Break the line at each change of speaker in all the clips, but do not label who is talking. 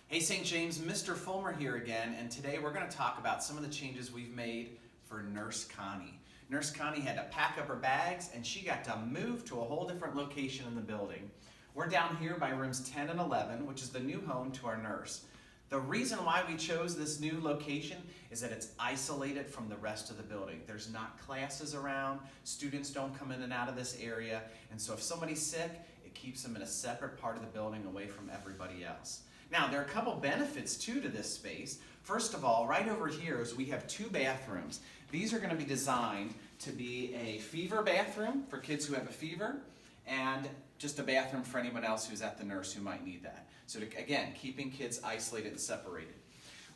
Hey St. James, Mr. Fulmer here again, and today we're going to talk about some of the changes we've made for Nurse Connie. Nurse Connie had to pack up her bags and she got to move to a whole different location in the building. We're down here by rooms 10 and 11, which is the new home to our nurse. The reason why we chose this new location is that it's isolated from the rest of the building. There's not classes around, students don't come in and out of this area, and so if somebody's sick, it keeps them in a separate part of the building away from everybody else. Now, there are a couple benefits too to this space. First of all, right over here is we have 2 bathrooms. These are going to be designed to be a fever bathroom for kids who have a fever, and just a bathroom for anyone else who's at the nurse who might need that. So again, keeping kids isolated and separated.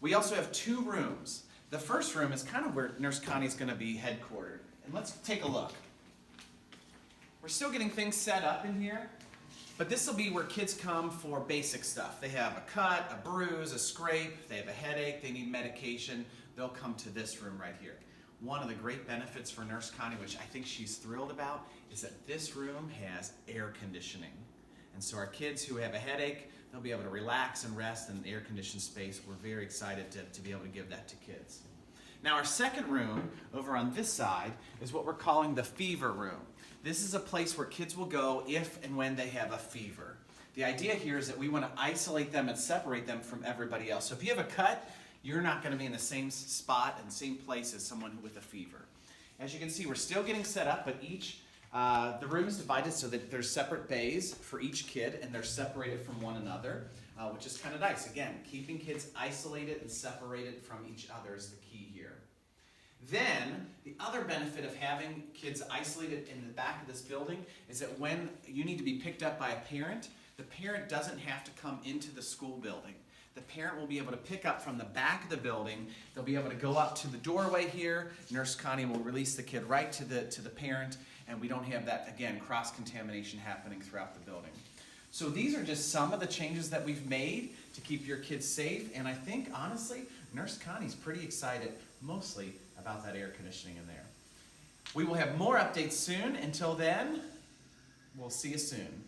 We also have 2 rooms. The first room is kind of where Nurse Connie's going to be headquartered. And let's take a look. We're still getting things set up in here, but this will be where kids come for basic stuff. They have a cut, a bruise, a scrape, they have a headache, they need medication, they'll come to this room right here. One of the great benefits for Nurse Connie, which I think she's thrilled about, is that this room has air conditioning. And so our kids who have a headache, they'll be able to relax and rest in an air-conditioned space. We're very excited to be able to give that to kids. Now our second room, over on this side, is what we're calling the fever room. This is a place where kids will go if and when they have a fever. The idea here is that we want to isolate them and separate them from everybody else. So if you have a cut, you're not going to be in the same spot and same place as someone with a fever. As you can see, we're still getting set up, but the room is divided so that there's separate bays for each kid and they're separated from one another, which is kind of nice. Again, keeping kids isolated and separated from each other is the key here. Then, the other benefit of having kids isolated in the back of this building is that when you need to be picked up by a parent, the parent doesn't have to come into the school building. The parent will be able to pick up from the back of the building. They'll be able to go up to the doorway here. Nurse Connie will release the kid right to the parent, and we don't have that, again, cross-contamination happening throughout the building. So these are just some of the changes that we've made to keep your kids safe, and I think, honestly, Nurse Connie's pretty excited, mostly about that air conditioning in there. We will have more updates soon. Until then, we'll see you soon.